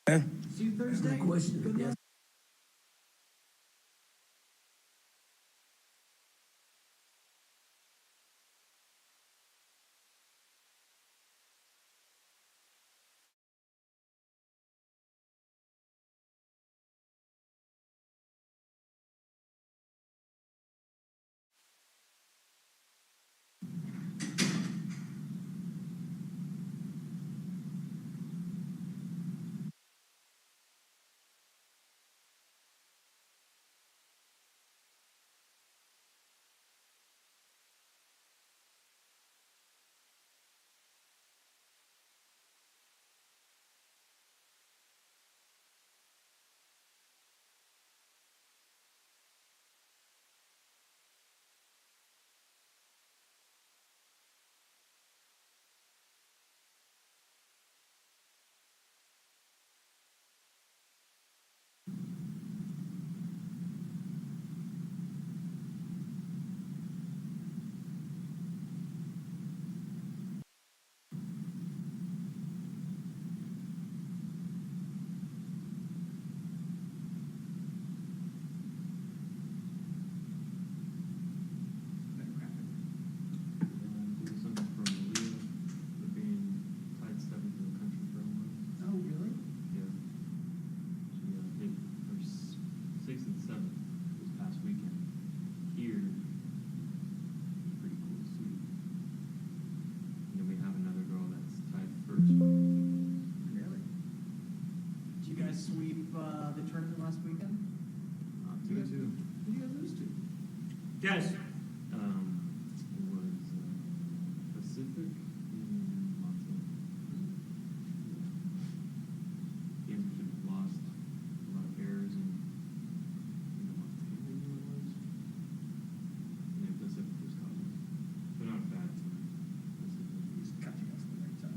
See you Thursday. Question. Good luck. Really? Did you guys sweep the tournament last weekend? 2-2. Who did you guys lose to? Guys, It was Pacific in Montana. Games we should have lost. A lot of errors in Montana, maybe it was. Yeah, Pacific was caught. They're not a bad team. Pacific. He's catching us at the right time.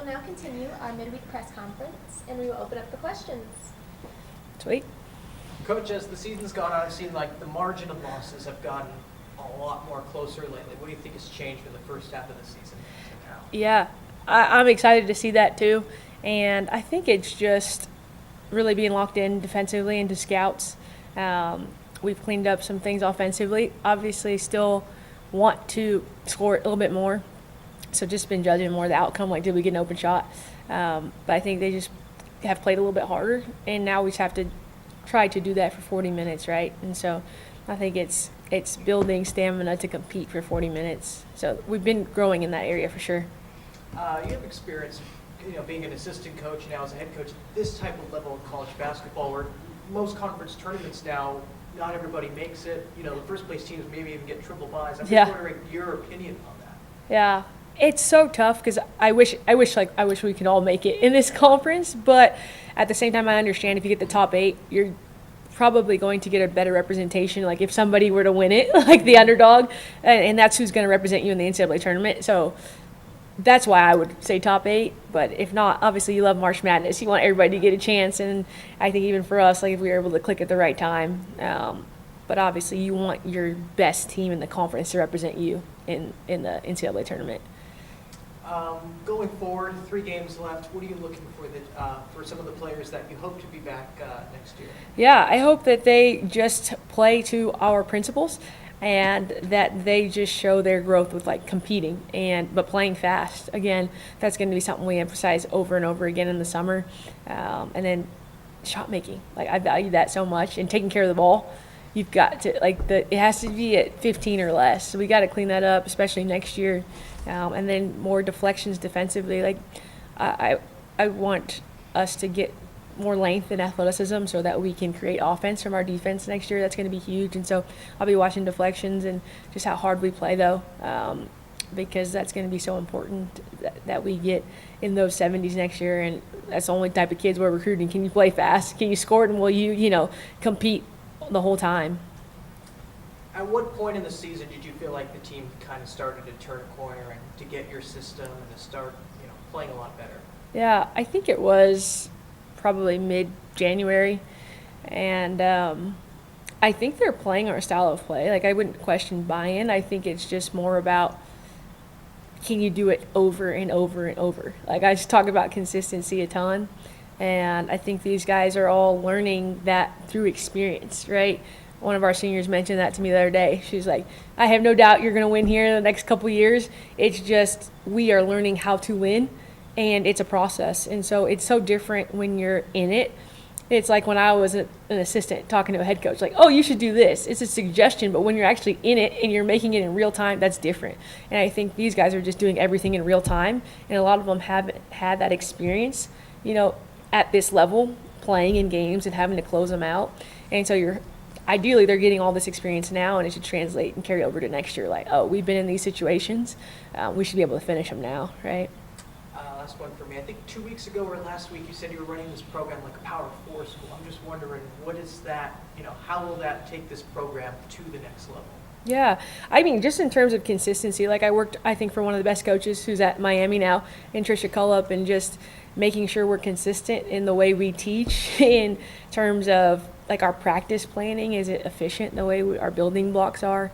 will now continue our midweek press conference, and we will open up the questions. Sweet. Coach, as the season's gone on, it seemed like the margin of losses have gotten a lot more closer lately. What do you think has changed from the first half of the season to now? Yeah, I'm excited to see that too. And I think it's just really being locked in defensively into scouts. We've cleaned up some things offensively. Obviously, still want to score a little bit more. So just been judging more the outcome, like did we get an open shot? But I think they just have played a little bit harder, and now we just have to try to do that for 40 minutes, right? And so I think it's building stamina to compete for 40 minutes. So we've been growing in that area for sure. You have experience, being an assistant coach now as a head coach, this type of level of college basketball where most conference tournaments now, not everybody makes it. The first place teams maybe even get triple byes. I'm just wondering your opinion on that. Yeah, it's so tough because I wish we could all make it in this conference, but at the same time, I understand if you get the top 8, you're probably going to get a better representation. Like if somebody were to win it, like the underdog, and that's who's going to represent you in the NCAA tournament. So that's why I would say top 8. But if not, obviously you love March Madness. You want everybody to get a chance, and I think even for us, like if we were able to click at the right time. But obviously you want your best team in the conference to represent you in the NCAA tournament. Going forward, 3 games left. What are you looking for some of the players that you hope to be back next year? Yeah, I hope that they just play to our principles and that they just show their growth with like competing but playing fast. Again, that's going to be something we emphasize over and over again in the summer. And then shot making. Like I value that so much, and taking care of the ball. You've got to it has to be at 15 or less. So we got to clean that up, especially next year. And then more deflections defensively. Like I want us to get more length and athleticism so that we can create offense from our defense next year. That's going to be huge. And so I'll be watching deflections and just how hard we play though, because that's going to be so important that we get in those 70s next year. And that's the only type of kids we're recruiting. Can you play fast? Can you score it? And will you compete the whole time? At what point in the season did you feel like the team kind of started to turn a corner and to get your system and to start, playing a lot better? Yeah, I think it was probably mid-January, and I think they're playing our style of play. Like I wouldn't question buy-in. I think it's just more about can you do it over and over and over. Like I just talk about consistency a ton, and I think these guys are all learning that through experience, right? One of our seniors mentioned that to me the other day. She's like, I have no doubt you're going to win here in the next couple of years. It's just we are learning how to win, and it's a process. And so it's so different when you're in it. It's like when I was an assistant talking to a head coach, like, oh, you should do this. It's a suggestion, but when you're actually in it and you're making it in real time, that's different. And I think these guys are just doing everything in real time, and a lot of them haven't had that experience, at this level, playing in games and having to close them out. And so ideally they're getting all this experience now, and it should translate and carry over to next year. Like, oh, we've been in these situations. We should be able to finish them now, right? Last one for me. I think 2 weeks ago or last week you said you were running this program like a Power 4 school. I'm just wondering, what is that, how will that take this program to the next level? Yeah, I mean, just in terms of consistency, like I worked, I think, for one of the best coaches who's at Miami now, in Trisha Cullup, and just making sure we're consistent in the way we teach in terms of like our practice planning. Is it efficient the way our building blocks are?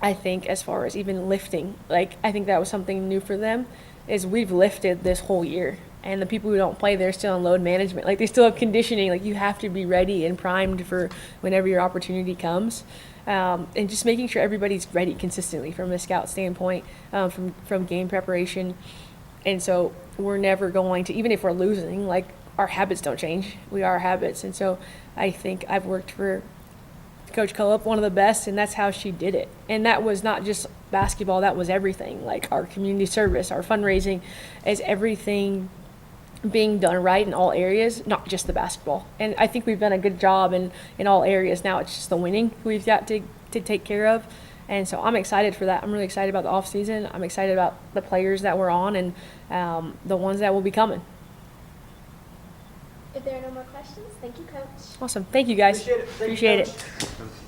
I think as far as even lifting, like I think that was something new for them, is we've lifted this whole year. And the people who don't play, they're still in load management. Like they still have conditioning. Like you have to be ready and primed for whenever your opportunity comes. And just making sure everybody's ready consistently from a scout standpoint, from game preparation. And so we're never going to, even if we're losing, like our habits don't change. We are habits. And so I think I've worked for Coach Cullup, one of the best, and that's how she did it. And that was not just basketball, that was everything. Like our community service, our fundraising, is everything being done right in all areas, not just the basketball. And I think we've done a good job in all areas. Now it's just the winning we've got to take care of. And so I'm excited for that. I'm really excited about the off season. I'm excited about the players that we're on and the ones that will be coming. If there are no more questions, thank you, Coach. Awesome. Thank you, guys. Appreciate it. Thank you, Appreciate Coach. it.